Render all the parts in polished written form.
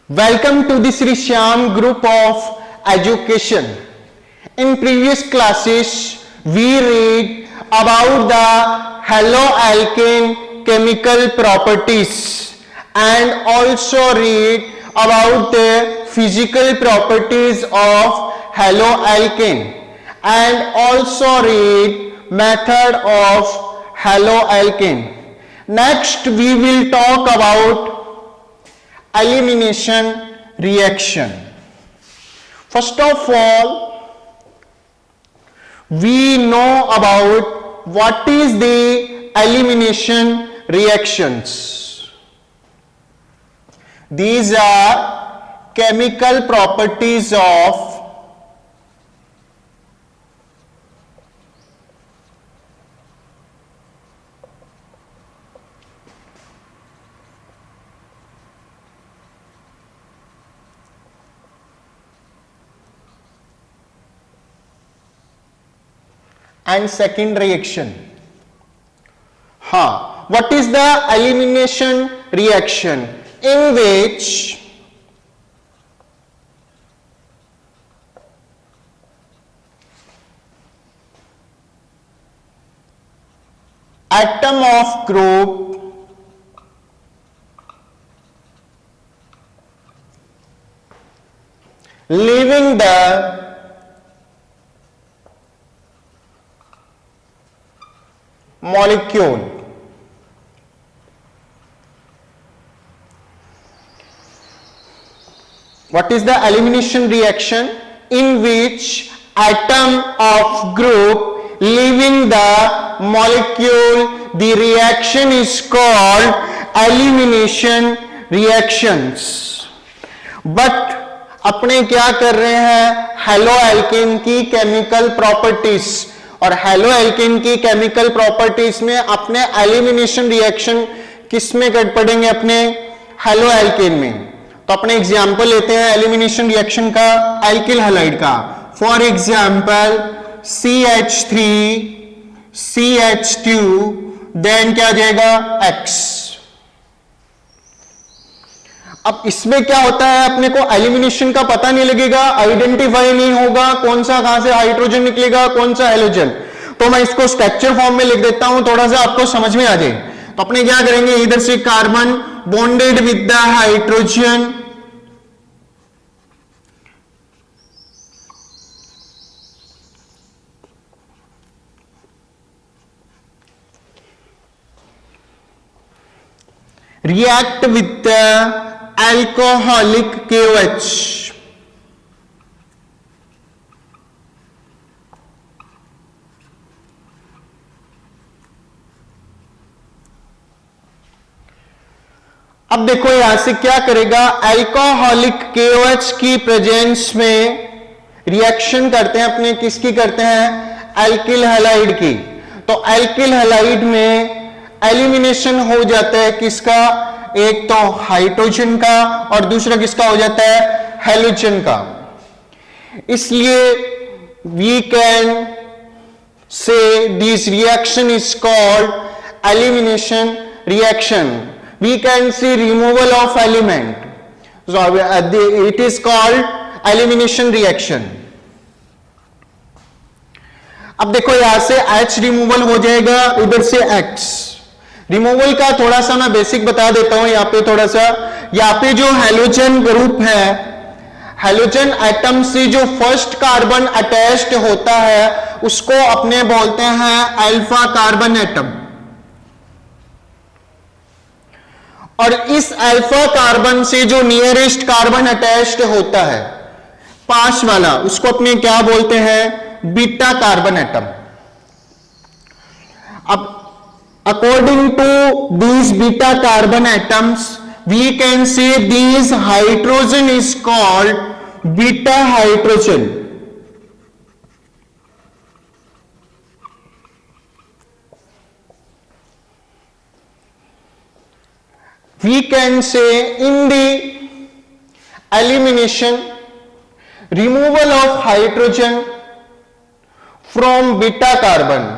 Welcome to the Sri Shyam group of education. In previous classes, we read about the haloalkane chemical properties and also read about the physical properties of haloalkane and also read method of haloalkane. Next, we will talk about elimination reaction. First of all, we know about what is the elimination reactions. These are chemical properties of and second reaction. What is the elimination reaction? In which atom of group leaving the molecule what is the elimination reaction? In which atom of group leaving the molecule, the reaction is called elimination reactions. But अपने क्या कर रहे हैं? Haloalkane की chemical properties, और haloalkane की chemical properties में अपने एलिमिनेशन रिएक्शन किस में कर पड़ेंगे? अपने हेलोएल्केन में. तो अपने एग्जांपल लेते हैं एलिमिनेशन रिएक्शन का एल्किल हैलाइड का. For example CH3 CH2 then क्या आ जाएगा? X. अब इसमें क्या होता है? अपने को एलिमिनेशन का पता नहीं लगेगा, आइडेंटिफाई नहीं होगा कौन सा कहां से हाइड्रोजन निकलेगा, कौन सा हेलोजन. तो मैं इसको स्ट्रक्चर फॉर्म में लिख देता हूं, थोड़ा सा आपको समझ में आ जाए. तो अपने क्या करेंगे? इधर से carbon bonded with the hydrogen, react with the alcoholic KOH. अब देखो यहां से क्या करेगा? अल्कोहलिक KOH की प्रेजेंस में रिएक्शन करते हैं अपने, किसकी करते हैं? एल्किल हैलाइड की. तो एल्किल हैलाइड में एलिमिनेशन हो जाता है किसका? एक तो हाइड्रोजन का और दूसरा किसका हो जाता है? हेलोजन का. इसलिए we can say this reaction is called elimination reaction. We can see removal of element, so it is called elimination reaction. अब देखो यहां से H रिमूवल हो जाएगा, इधर से X. रिमूवल का थोड़ा सा मैं बेसिक बता देता हूं. यहां पे थोड़ा सा, यहां पे जो हेलोजन ग्रुप है, हेलोजन एटम से जो फर्स्ट कार्बन अटैच्ड होता है उसको अपने बोलते हैं अल्फा कार्बन एटम. और इस अल्फा कार्बन से जो नियरेस्ट कार्बन अटैच्ड होता है, पास वाला, उसको अपने क्या बोलते हैं? Beta carbon atom. अब according to these beta carbon atoms, we can say this hydrogen is called beta hydrogen. We can say in the elimination, removal of hydrogen from beta carbon,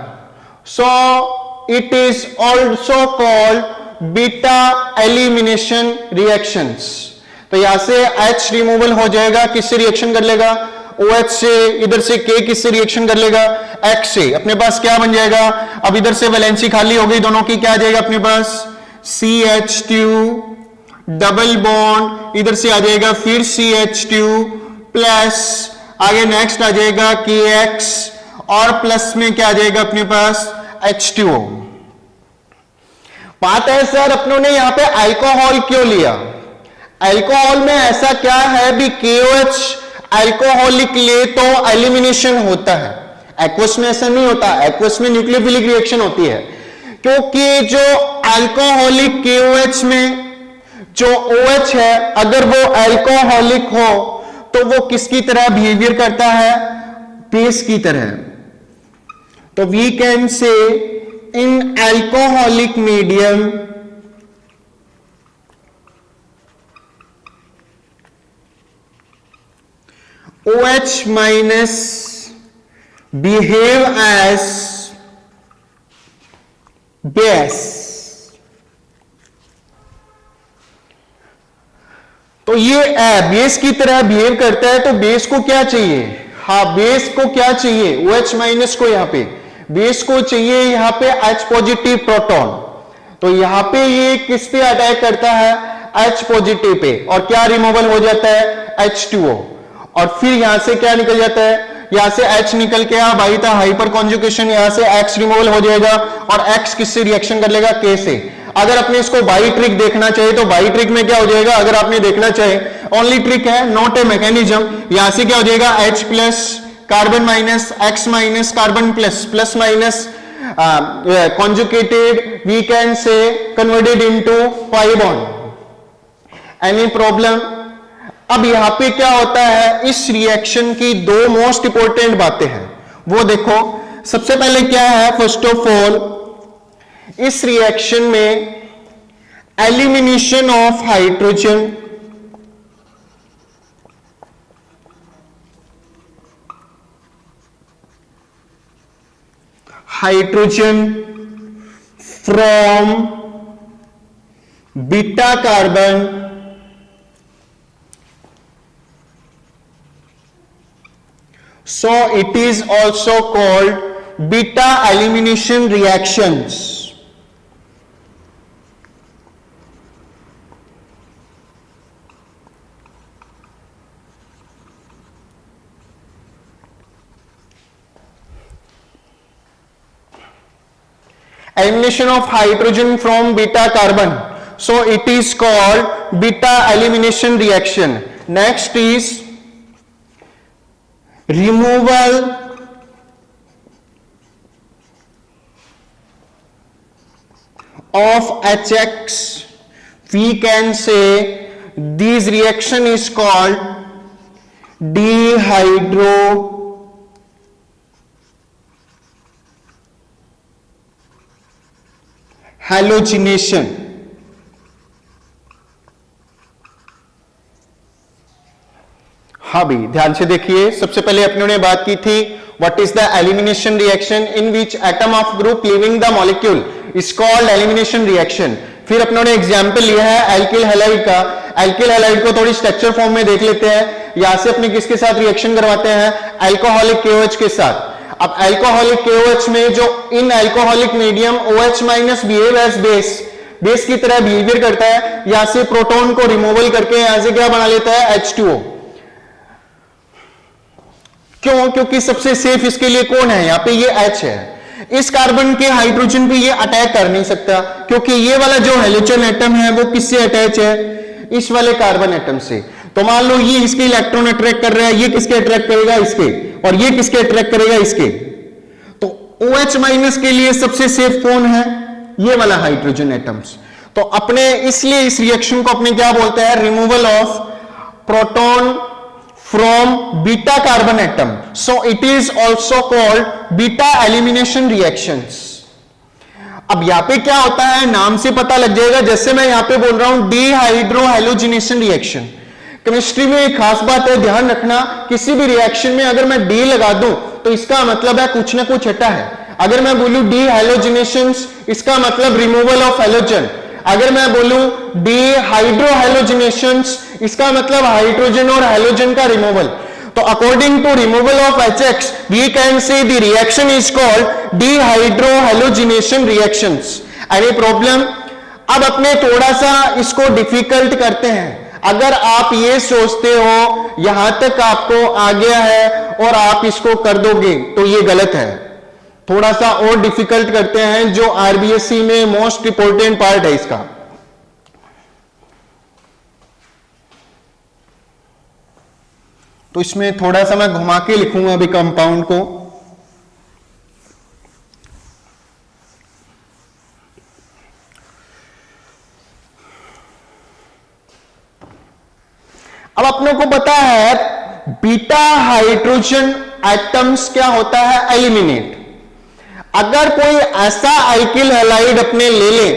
so it is also called beta elimination reactions. तो यहां से H removal हो जाएगा, किससे reaction कर लेगा, OH से, इधर से K किससे रिएक्शन कर लेगा, X से। अपने पास क्या बन जाएगा, अब इधर से वैलेंसी खाली हो गई दोनों की, क्या आ जाएगा अपने पास CH2 डबल बॉन्ड, इधर से आ जाएगा फिर CH2 प्लस, आगे नेक्स्ट आ जाएगा KX और प्लस में क्या आ जाएगा अपने पास H2O। बात है सर अपनों ने यहां पे अल्कोहल क्यों लिया, अल्कोहल में ऐसा क्या है भी KOH अल्कोहलिक ले तो एलिमिनेशन होता है, एक्वस में ऐसा नहीं होता, एक्वस में न्यूक्लियोफिलिक रिएक्शन होती है, क्योंकि जो अल्कोहलिक KOH में जो OH है अगर वो अल्कोहलिक हो तो वो किसकी तरह बिहेवियर करता है, बेस की तरह। तो we can say in alcoholic medium OH minus behave as base. तो ये बेस की तरह बिहेव करता है, तो बेस को क्या चाहिए, हाँ बेस को क्या चाहिए, OH माइनस को, यहां पे बेस को चाहिए यहां पे H पॉजिटिव प्रोटॉन। तो यहां पे ये किस पे अटैक करता है, H पॉजिटिव पे, और क्या रिमूवल हो जाता है H2O, और फिर यहां से क्या निकल जाता है, यहां से H निकल के भाई था हाइपर कॉन्जुगेशन, यहां से X रिमूवल हो जाएगा और X किससे रिएक्शन कर लेगा, K से। अगर अपने इसको बाई ट्रिक देखना चाहिए तो बाई ट्रिक में क्या हो जाएगा, अगर आपने देखना चाहे ओनली ट्रिक है नॉट ए मैकेनिज्म, यहां से क्या हो जाएगा H plus carbon minus X minus carbon plus, plus minus conjugated we can say converted into pi bond. Any problem. अब यहां पे क्या होता है, इस रिएक्शन की दो मोस्ट इंपॉर्टेंट बातें हैं, वो देखो। सबसे पहले क्या है, फर्स्ट ऑफ ऑल इस रिएक्शन में elimination of hydrogen from beta carbon so it is also called beta elimination reactions। elimination of hydrogen from beta carbon, so it is called beta elimination reaction। next is removal of HX, we can say this reaction is called dehydrohalogenation। हाँ भी ध्यान से देखिए, सबसे पहले अपने ने बात की थी what is the elimination reaction in which atom of group leaving the molecule is called elimination reaction. फिर अपनों ने एग्जांपल लिया है एल्किल हैलाइड का। एल्किल हैलाइड को थोड़ी स्ट्रक्चर फॉर्म में देख लेते हैं। यहां से अपने किसके साथ रिएक्शन करवाते हैं, अल्कोहलिक KOH के साथ। अब अल्कोहलिक KOH में जो इन alcoholic medium OH minus behave as base की तरह बिहेवियर करता है, यहां से प्रोटॉन को रिमूवल करके यहां से क्या बना लेता है, H2O। क्यों, क्योंकि सबसे सेफ इसके लिए कौन है, यहां पे ये H है। इस कार्बन के हाइड्रोजन पे ये अटैक कर नहीं सकता, क्योंकि ये वाला जो हेलोजन एटम है वो किससे अटैच है, इस वाले कार्बन एटम से। तो मान लो ये इसके इलेक्ट्रॉन अट्रैक्ट कर रहा है, ये किसके अट्रैक्ट करेगा, इसके, और ये किसके अट्रैक्ट करेगा, इसके। तो OH माइनस के लिए सबसे सेफ कौन है, ये वाला हाइड्रोजन एटम्स। तो अपने इसलिए इस रिएक्शन को अपने क्या बोलते हैं, removal of proton from beta carbon atom, so it is also called beta elimination reactions। अब यहां पे क्या होता है, नाम से पता लग जाएगा, जैसे मैं यहां पे बोल रहा हूं डिहाइड्रोहैलोजिनेशन रिएक्शन। केमिस्ट्री में एक खास बात है, ध्यान रखना, किसी भी रिएक्शन में अगर मैं डी लगा दूं तो इसका मतलब है कुछ ना कुछ हटा है। अगर मैं बोलूं डिहाइड्रोजिनेशन, इसका मतलब रिमूवल ऑफ हैलोजन। अगर मैं बोलूं डिहाइड्रोहैलोजिनेशन, इसका मतलब हाइड्रोजन और हेलोजन का रिमूवल। तो according to removal of HX we can say the reaction is called dehydrohalogenation reactions. Any problem? अब अपने थोड़ा सा इसको डिफिकल्ट करते हैं। अगर आप ये सोचते हो यहां तक आपको आ गया है और आप इसको कर दोगे तो ये गलत है। थोड़ा सा और डिफिकल्ट करते हैं, जो आरबीएससी में मोस्ट इंपोर्टेंट पार्ट है इसका। तो इसमें थोड़ा सा मैं घुमा के लिखूंगा अभी कंपाउंड को। अब अपनों को पता है बीटा हाइड्रोजन एटम्स क्या होता है, एलिमिनेट। अगर कोई ऐसा अल्किल हैलाइड अपने ले ले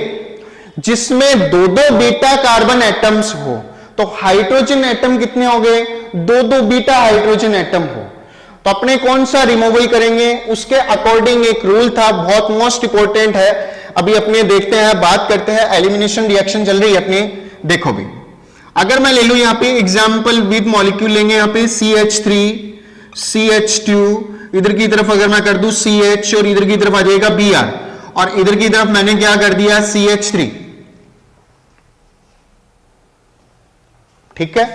जिसमें दो दो बीटा कार्बन एटम्स हो, तो हाइड्रोजन एटम कितने हो गए, दो दो बीटा हाइड्रोजन एटम हो, तो अपने कौन सा रिमूवल करेंगे, उसके अकॉर्डिंग एक रूल था, बहुत मोस्ट इंपोर्टेंट है। अभी अपने देखते हैं, बात करते हैं, एलिमिनेशन रिएक्शन चल रही है अपनी। देखो भी, अगर मैं ले लूं यहां पे एग्जांपल विद मॉलिक्यूल लेंगे, यहां पे CH3 CH2, इधर की तरफ अगर मैं कर दूं CH और इधर की तरफ आ जाएगा Br, और इधर की तरफ मैंने क्या कर दिया CH3। ठीक है,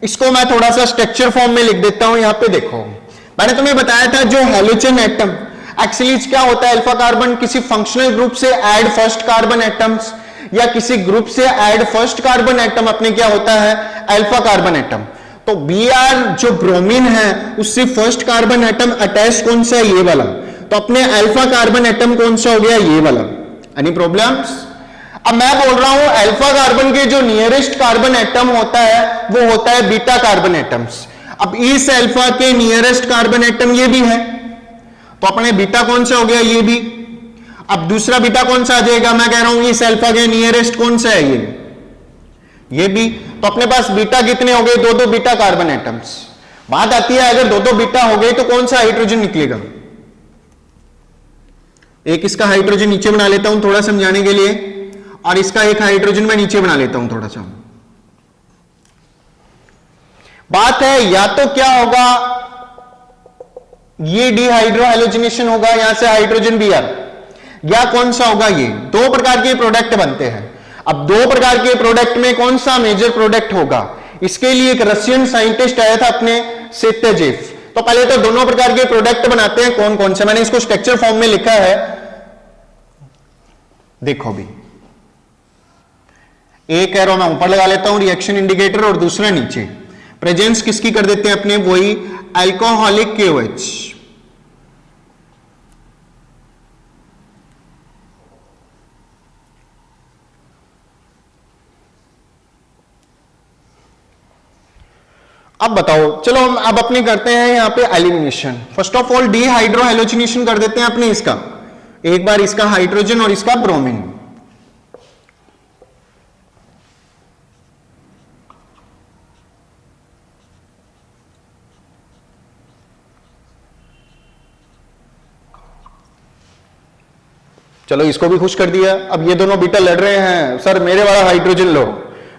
इसको मैं थोड़ा सा स्ट्रक्चर फॉर्म में लिख देता हूं। यहां पे देखो, मैंने तुम्हें बताया था जो हेलोजन एटम एक्चुअली क्या होता है, अल्फा कार्बन किसी फंक्शनल ग्रुप से ऐड फर्स्ट कार्बन एटम्स, या किसी ग्रुप से ऐड फर्स्ट कार्बन एटम अपने क्या होता है, अल्फा कार्बन एटम। तो Br जो ब्रोमीन है उससे फर्स्ट कार्बन एटम अटैच कौन सा है, ये वाला। तो अपने अल्फा कार्बन एटम कौन सा हो गया, ये वाला। Any problems? अब मैं बोल रहा हूं अल्फा कार्बन के जो नियरेस्ट कार्बन एटम होता है वो होता है बीटा कार्बन एटम्स। अब इस अल्फा के नियरेस्ट कार्बन एटम ये भी है, तो अपने बीटा कौन सा हो गया, ये भी। अब दूसरा बीटा कौन सा आ जाएगा, मैं कह रहा हूं इस अल्फा के नियरेस्ट कौन सा है, ये भी। तो अपने पास बीटा कितने हो गए, दो दो बीटा कार्बन एटम्स। बात आती है अगर दो दो बीटा हो गए तो कौन सा हाइड्रोजन निकलेगा। एक इसका हाइड्रोजन नीचे बना लेता हूं थोड़ा समझाने के लिए, और इसका एक हाइड्रोजन मैं नीचे बना लेता हूं थोड़ा सा। बात है या तो क्या होगा, ये डिहाइड्रोहेलोजिनेशन होगा, यहां से हाइड्रोजन Br, या कौन सा होगा, ये। दो प्रकार के प्रोडक्ट बनते हैं। अब दो प्रकार के प्रोडक्ट में कौन सा मेजर प्रोडक्ट होगा, इसके लिए एक रशियन साइंटिस्ट आया था अपने सेत्याजेव। तो पहले तो दोनों प्रकार के प्रोडक्ट बनाते हैं, कौन कौन से, मैंने इसको स्ट्रक्चर फॉर्म में लिखा है, देखो भी। एक एरो मैं ऊपर लगा लेता हूं रिएक्शन इंडिकेटर, और दूसरा नीचे। प्रेजेंस किसकी कर देते हैं अपने, वही अल्कोहलिक KOH। अब बताओ, चलो हम अब अपने करते हैं यहां पे elimination. First of all dehydrohalogenation कर देते हैं अपने इसका, एक बार इसका हाइड्रोजन और इसका ब्रोमीन। चलो इसको भी खुश कर दिया। अब ये दोनों बीटा लड़ रहे हैं, सर मेरे वाला हाइड्रोजन लो,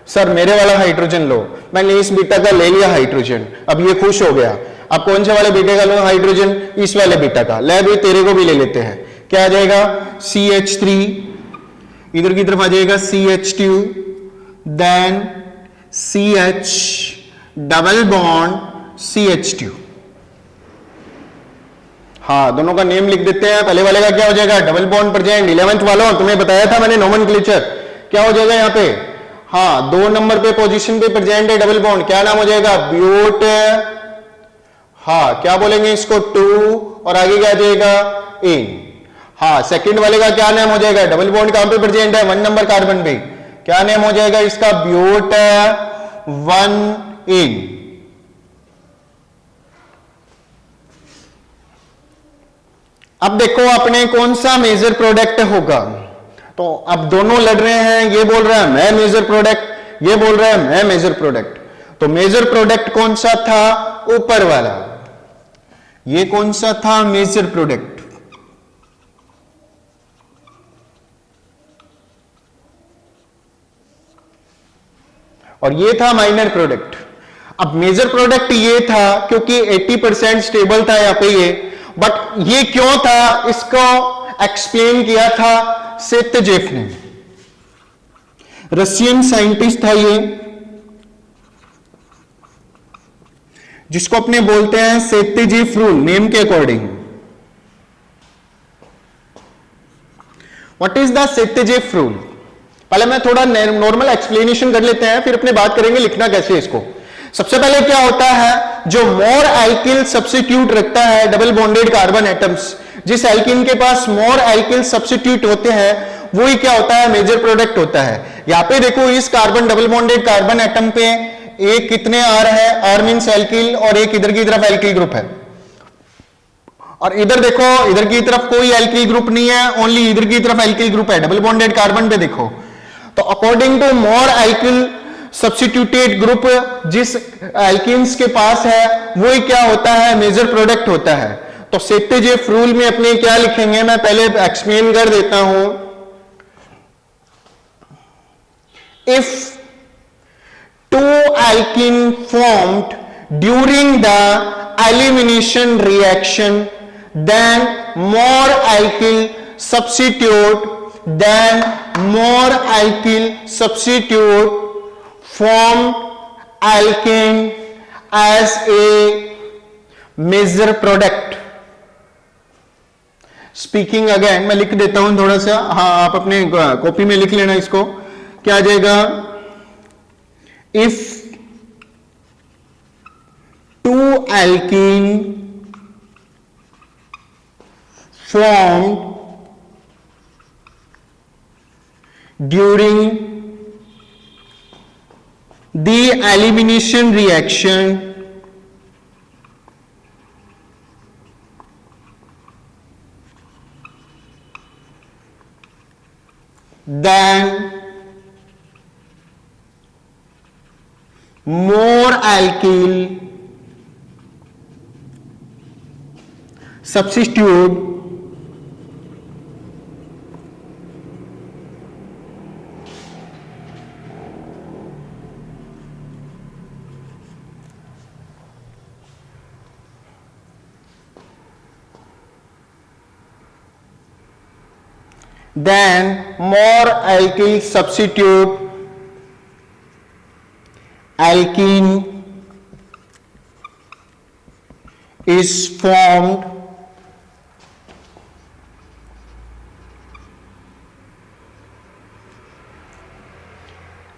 सर मेरे वाला हाइड्रोजन लो। मैंने इस बीटा का ले लिया हाइड्रोजन, अब ये खुश हो गया। अब कौन से वाले बीटा का लो हाइड्रोजन, इस वाले बीटा का। ले भी तेरे को भी ले लेते हैं, क्या आ जाएगा CH3, इधर की तरफ आ जाएगा CH2, then CH double bond CH2। हाँ, दोनों का नेम लिख देते हैं। पहले वाले का क्या हो जाएगा, डबल बॉन्ड प्रेजेंट। 11th वालों तुम्हें बताया था मैंने नोमेनक्लेचर, क्या हो जाएगा यहाँ पे, हाँ 2 नंबर पे पोजीशन पे प्रेजेंट है डबल बॉन्ड, क्या नाम हो जाएगा, ब्यूट। हाँ क्या बोलेंगे इसको, 2, और आगे क्या जाएगा, इन। हाँ सेकंड वाले का क्या नाम हो जाएगा, डबल बॉन्ड कहां पे प्रेजेंट है, 1 नंबर कार्बन पे, क्या नाम हो जाएगा इसका, ब्यूट 1 इन। अब देखो अपने कौन सा मेजर प्रोडक्ट होगा। तो अब दोनों लड़ रहे हैं, ये बोल रहा है मैं मेजर प्रोडक्ट, ये बोल रहा है मैं मेजर प्रोडक्ट। तो मेजर प्रोडक्ट कौन सा था, ऊपर वाला। ये कौन सा था, मेजर प्रोडक्ट। और ये था माइनर प्रोडक्ट। अब मेजर प्रोडक्ट ये था क्योंकि 80% स्टेबल था यहां पे ये, बट ये क्यों था इसको एक्सप्लेन किया था सेत्जेफ ने, रशियन साइंटिस्ट था ये, जिसको अपने बोलते हैं सेत्जेफ रूल नेम के according. What is the Saytzeff rule? पहले मैं थोड़ा नॉर्मल एक्सप्लेनेशन कर लेते हैं, फिर अपने बात करेंगे लिखना कैसे इसको। सबसे पहले क्या होता है, जो मोर एल्किल सब्स्टिट्यूट रखता है डबल बॉन्डेड कार्बन एटम्स, जिस एल्किन के पास मोर एल्किल सब्स्टिट्यूट होते हैं वही क्या होता है, मेजर प्रोडक्ट होता है। यहां पे देखो इस carbon double bonded carbon atom पे एक कितने आर है, आर मींस एल्किल, और एक इधर की तरफ एल्किल ग्रुप है, और इधर देखो इधर की तरफ कोई एल्किल ग्रुप नहीं है, ओनली इधर की तरफ एल्किल ग्रुप है डबल बॉन्डेड कार्बन पे देखो। तो according to more alkyl substituted group जिस एल्किन्स के पास है वही क्या होता है, मेजर प्रोडक्ट होता है। तो सेत्जेफ रूल में अपने क्या लिखेंगे, मैं पहले एक्सप्लेन कर देता हूं। If two alkene formed during the elimination reaction, then more alkyl substitute form alkane as a major product. Speaking again, मैं लिख देता हूं थोड़ा सा, हाँ आप अपने कॉपी में लिख लेना इसको, क्या आ जाएगा, if two alkene formed during the elimination reaction, then more alkyl substitute alkene is formed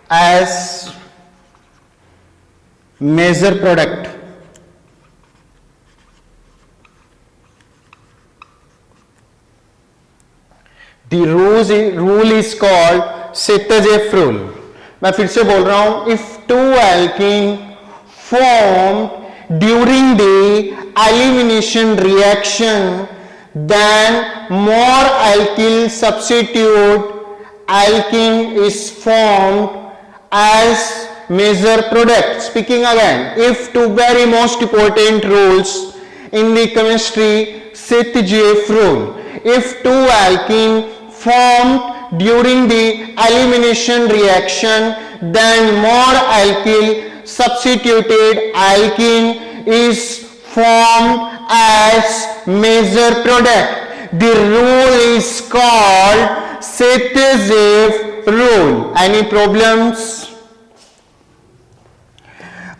as major product. The rule is called Saytzeff rule. मैं फिर से बोल रहा हूं, if two alkene formed during the elimination reaction, then more alkyl substitute alkene is formed as major product. Speaking again, if two very most important rules in the chemistry सेत्जेफ rule, if two alkene formed during the elimination reaction, then more alkyl substituted alkene is formed as major product. The rule is called सेत्जेफ rule. Any problems?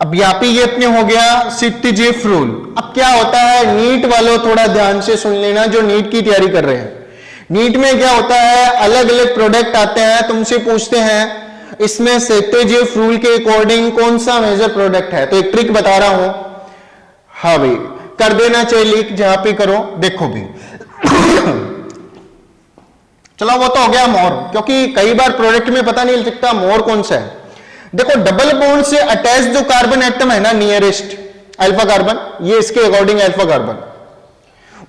अब यहां पे ये अपने हो गया सेत्जेफ rule. अब क्या होता है, नीट वालों थोड़ा ध्यान से सुन लेना जो नीट की तैयारी कर रहे हैं। नीट में क्या होता है, अलग अलग प्रोडक्ट आते हैं, तुमसे पूछते हैं इसमें सेत्जेफ रूल के अकॉर्डिंग कौन सा मेजर प्रोडक्ट है। तो एक ट्रिक बता रहा हूं, हाँ भाई कर देना चाहिए लीक, जहां पे करो देखो भी। चलो वो तो हो गया मोर, क्योंकि कई बार प्रोडक्ट में पता नहीं लगता मोर कौन सा है। देखो डबल बॉन्ड से अटैच जो कार्बन एटम है ना, नियरेस्ट अल्फा कार्बन, ये इसके अकॉर्डिंग अल्फा कार्बन,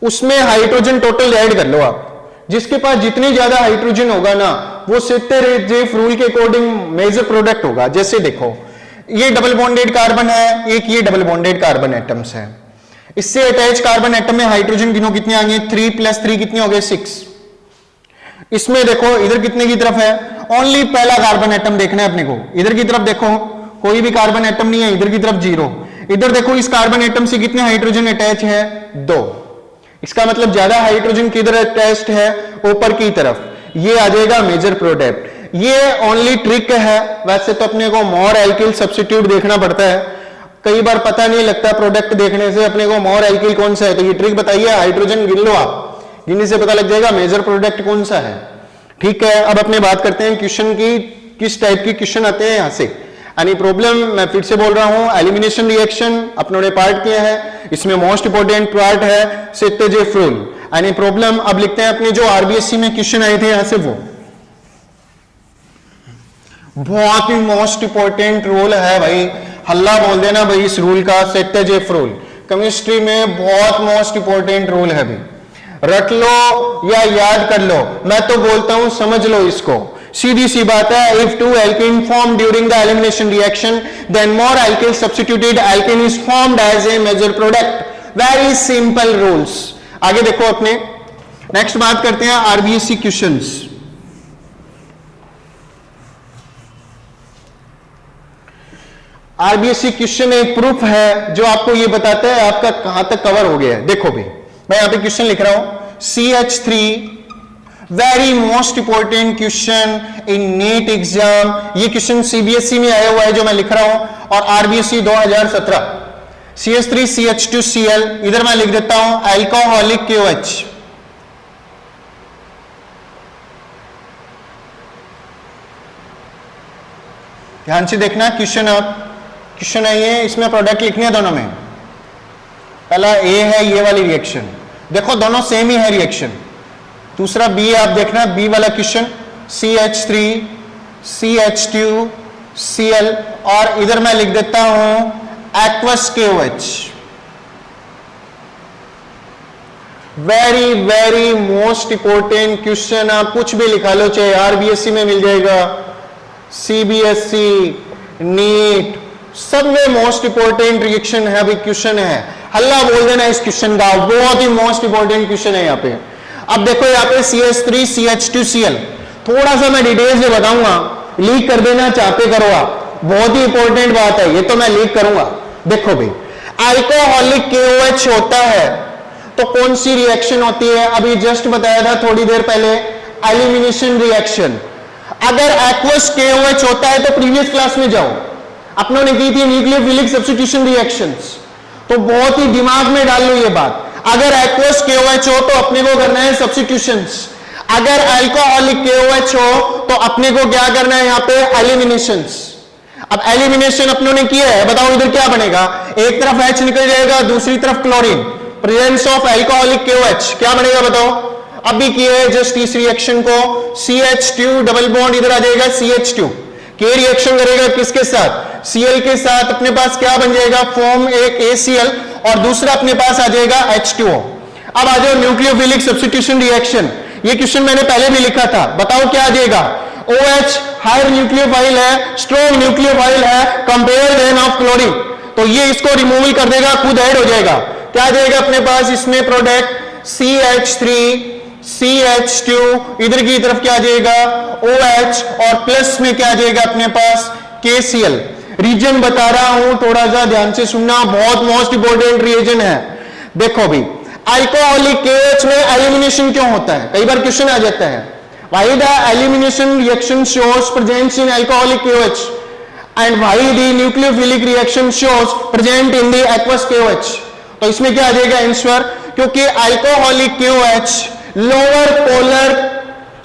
उसमें हाइड्रोजन टोटल ऐड कर लो आप। जिसके पास जितनी ज्यादा हाइड्रोजन होगा ना, वो सेत्जेफ रूल के अकॉर्डिंग मेजर प्रोडक्ट होगा। जैसे देखो ये डबल बॉन्डेड कार्बन है, एक ये डबल बॉन्डेड कार्बन एटम्स है, इससे अटैच कार्बन एटम में हाइड्रोजन गिनो कितने आ गए, 3 + 3 कितने हो गए, 6। इसमें देखो इधर कितने की तरफ है, ओनली पहला कार्बन एटम देखना है अपने को, इधर की तरफ देखो कोई भी कार्बन एटम नहीं है, इधर की तरफ 0। इधर देखो इस कार्बन एटम से कितने हाइड्रोजन अटैच है, 2। इसका मतलब ज्यादा हाइड्रोजन किधर अटैच्ड है, ऊपर की तरफ। ये आ जाएगा मेजर प्रोडक्ट। ये ओनली ट्रिक है, वैसे तो अपने को मोर एल्किल सब्स्टिट्यूट देखना पड़ता है, कई बार पता नहीं लगता प्रोडक्ट देखने से अपने को मोर एल्किल कौन सा है। तो ये ट्रिक बताइए, हाइड्रोजन गिन लो आप, गिनने से पता लग जाएगा मेजर प्रोडक्ट कौन सा है। ठीक है, अब अपने बात करते हैं क्वेश्चन की, किस टाइप की क्वेश्चन आते हैं यहां से। एनी प्रॉब्लम, मैं फिर से बोल रहा हूं, एलिमिनेशन रिएक्शन अपनों ने पार्ट किया है, इसमें मोस्ट इंपोर्टेंट पार्ट है सेट्टेजेफ रूल। एनी प्रॉब्लम, अब लिखते हैं अपने जो आरबीएससी में क्वेश्चन आए थे यहां से, वो बहुत ही मोस्ट इंपोर्टेंट रूल है भाई, हल्ला बोल देना भाई इस रूल का, सेट्टेजेफ रूल। केमिस्ट्री में बहुत मोस्ट इंपोर्टेंट रूल है भाई, रट लो या याद कर लो, मैं तो बोलता हूं समझ लो इसको, सीधी सी बात है। If two alkene form during the elimination reaction then more alkyl substituted alkene is formed as a major product. Very simple rules. आगे देखो अपने नेक्स्ट बात करते हैं आरबीएससी क्वेश्चंस। आरबीएससी क्वेश्चन एक प्रूफ है जो आपको ये बताता है आपका कहां तक कवर हो गया है। देखो भी मैं यहां पे क्वेश्चन लिख रहा हूं, CH3 very most important question in NEET exam. ये क्वेश्चन सीबीएसई में आया हुआ है जो मैं लिख रहा हूं, और आरबीएससी 2017। CH3 CH2Cl, इधर मैं लिख देता हूं अल्कोहलिक KOH। ध्यान से देखना क्वेश्चन, आप क्वेश्चन है ये, इसमें प्रोडक्ट लिखने हैं दोनों में। पहला ए है ये वाली रिएक्शन, देखो दोनों सेम ही है रिएक्शन। दूसरा बी, आप देखना बी वाला क्वेश्चन, CH3 CH2Cl, और इधर मैं लिख देता हूं aqueous KOH। Very very most important question, आप कुछ भी लिखा लो, चाहे आरबीएससी में मिल जाएगा, सीबीएसई, नीट, सब में मोस्ट इंपोर्टेंट रिएक्शन है, अभी क्वेश्चन है, हल्ला बोल देना इस क्वेश्चन का, बहुत ही मोस्ट इंपोर्टेंट क्वेश्चन है यहाँ पे। अब देखो यहाँ पे CH3 CH2Cl, थोड़ा सा मैं डिटेल से बताऊंगा, लीक कर देना चाहते करो आप, बहुत ही इंपॉर्टेंट बात है ये, तो मैं लीक करूंगा। देखो भाई, अल्कोहलिक KOH होता है तो कौन सी रिएक्शन होती है, अभी जस्ट बताया था थोड़ी देर पहले, एलिमिनेशन रिएक्शन। अगर एक्वस KOH होता है तो प्रीवियस क्लास में जाओ, अपनों ने की थी न्यूक्लियोफिलिक सब्स्टिट्यूशन रिएक्शंस, तो बहुत ही दिमाग में डाल लो ये बात। अगर एक्वस KOH हो तो अपने को करना है सब्स्टिट्यूशंस, अगर अल्कोहलिक KOH हो तो अपने को क्या करना है यहाँ पे, एलिमिनेशंस। अब एलिमिनेशन अपनों ने किया है, बताओ इधर क्या बनेगा, एक तरफ H निकल जाएगा, दूसरी तरफ chlorine, presence of alcoholic KOH, क्या बनेगा बताओ। अभी किए है जस्ट इस रिएक्शन को, CH2 डबल बॉन्ड इधर आ जाएगा, CH2 के रिएक्शन करेगा किसके साथ, Cl के साथ, अपने पास क्या बन जाएगा, फॉर्म एक ACl, और दूसरा अपने पास आ जाएगा H2O। अब आ जाओ न्यूक्लियोफिलिक सब्स्टिट्यूशन रिएक्शन, ये क्वेश्चन मैंने पहले भी लिखा था, बताओ क्या आ जाएगा, OH हायर न्यूक्लियोफाइल है, स्ट्रॉन्ग न्यूक्लियोफाइल है, कंपेयर देन ऑफ क्लोरीन, तो ये इसको रिमूवल कर देगा, खुद ऐड हो जाएगा, क्या आ जाएगा अपने पास इसमें प्रोडक्ट, CH3 CH2, इधर की तरफ क्या आ जाएगा OH, और प्लस में क्या आ जाएगा अपने पास KCl। रीजन बता रहा हूं, थोड़ा सा ध्यान से सुनना, बहुत मोस्ट इंपोर्टेंट रीजन है। देखो भी, अल्कोहलिक KOH में एलिमिनेशन क्यों होता है, कई बार क्वेश्चन आ जाता है, why the elimination reaction shows presence in alcoholic KOH and why the nucleophilic reaction shows present in the aqueous KOH। तो इसमें क्या आ जाएगा आंसर, क्योंकि alcoholic KOH lower polar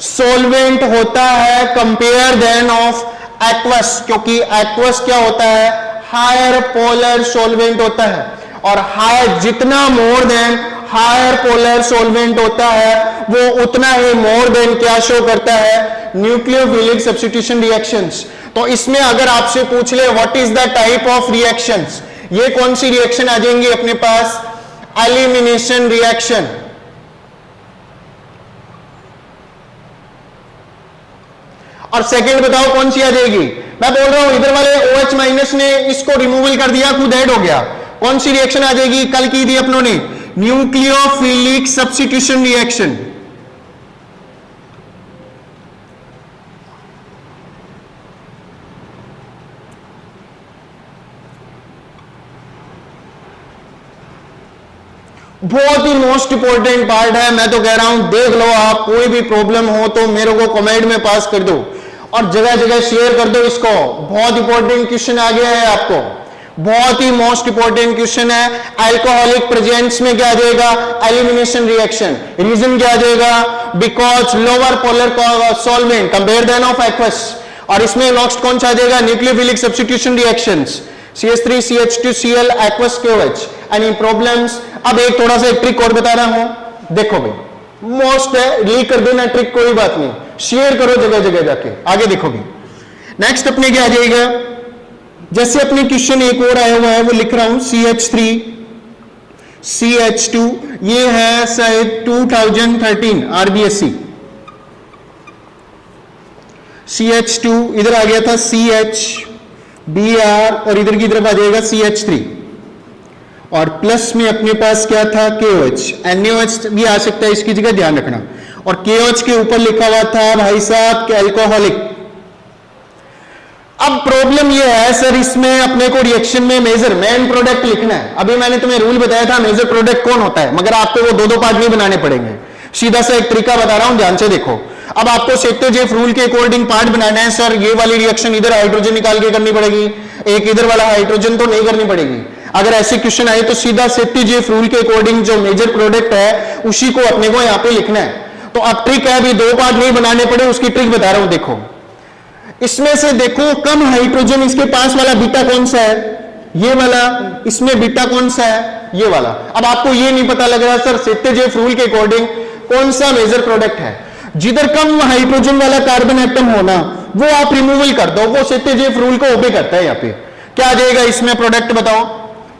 solvent होता है कंपेयर देन ऑफ एक्वस, क्योंकि एक्वस क्या होता है, हायर पोलर सोलवेंट होता है, और हायर जितना more than higher polar solvent होता है वो उतना ही मोर देन क्या शो करता है, न्यूक्लियोफिलिक सब्स्टिट्यूशन रिएक्शंस। तो इसमें अगर आपसे पूछ ले what is the type of reactions, ये कौन सी रिएक्शन आ जाएंगी अपने पास, एलिमिनेशन रिएक्शन। और सेकंड बताओ कौन सी आ जाएगी, मैं बोल रहा हूं इधर वाले OH माइनस ने इसको रिमूवल कर दिया, खुद ऐड हो गया, कौन सी रिएक्शन आ जाएगी, कल की थी अपनों ने, न्यूक्लियोफिलिक सब्स्टिट्यूशन रिएक्शन। बहुत ही मोस्ट इंपॉर्टेंट पार्ट है। मैं तो कह रहा हूं देख लो आप, कोई भी प्रॉब्लम हो तो मेरे को कमेंट में पास कर दो और जगह जगह शेयर कर दो इसको। बहुत इंपॉर्टेंट क्वेश्चन आ गया है आपको, बहुत ही मोस्ट इंपॉर्टेंट क्वेश्चन है। अल्कोहलिक प्रेजेंस में क्या आ जाएगा? Elimination reaction. रीजन क्या आ जाएगा? Because lower polar solvent compare then of aqueous. और इसमें नेक्स्ट कौन सा आ जाएगा? Nucleophilic substitution reactions, CH3 CH2Cl aqueous KOH। Any problems? अब एक थोड़ा सा एक ट्रिक और बता रहा हूं, देखो भाई, मोस्ट है, लीक कर देना ट्रिक, कोई बात नहीं, शेयर करो जगह जगह जाके, आगे देखो भी। नेक्स्ट अपने क्या आ जाएगा? जैसे अपने क्वेश्चन एक और आया हुआ है, वो लिख रहा हूं, CH3 CH2, ये है शायद 2013 RBSc। CH2 इधर आ गया था CH Br और इधर की तरफ आ जाएगा CH3 और प्लस में अपने पास क्या था? KOH। NaOH भी आ सकता है इसकी जगह, ध्यान रखना। और KOH के ऊपर लिखा हुआ था भाई साहब अल्कोहलिक। अब प्रॉब्लम ये है सर, इसमें अपने को रिएक्शन में मेजर मेन प्रोडक्ट लिखना है। अभी मैंने तुम्हें रूल बताया था मेजर प्रोडक्ट कौन होता है, मगर आपको वो दो पार्ट नहीं बनाने पड़ेंगे, सीधा सा एक तरीका बता रहा हूं, ध्यान से देखो। अब आपको सेक्टर रूल के अकॉर्डिंग पार्ट बनाना है। सर ये वाली रिएक्शन इधर हाइड्रोजन निकाल के करनी पड़ेगी, एक इधर वाला हाइड्रोजन तो नहीं करनी पड़ेगी। अगर ऐसे क्वेश्चन आए तो सीधा सेफ्टी रूल के अकॉर्डिंग जो मेजर प्रोडक्ट है उसी को अपने को यहां पे लिखना है। तो अब ट्रिक है, अभी दो पार्ट नहीं बनाने पड़े, उसकी ट्रिक बता रहा हूं। देखो इसमें से देखो कम हाइड्रोजन इसके पास वाला बीटा कौन सा है? ये वाला। इसमें बीटा कौन सा है? ये वाला। अब आपको ये नहीं पता लग रहा सर सेफ्टी रूल के अकॉर्डिंग कौन सा मेजर प्रोडक्ट है। जिधर कम हाइड्रोजन वाला कार्बन एटम होना वो आप रिमूवल कर दो, वो सेफ्टी रूल को ओबे करता है। यहां पे क्या आ जाएगा इसमें प्रोडक्ट बताओ?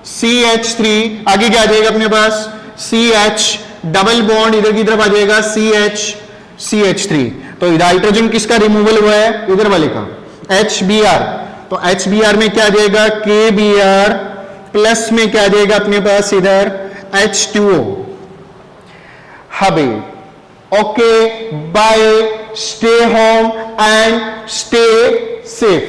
CH3, आगे क्या आ जाएगा अपने पास? CH डबल बॉन्ड इधर की तरफ आ जाएगा CH3। तो हाइड्रोजन किसका रिमूवल हुआ है? इधर वाले का, HBr। तो HBr में क्या आ जाएगा? KBr प्लस में क्या आ जाएगा अपने पास इधर? H2O। हबे okay, bye, stay home and stay safe.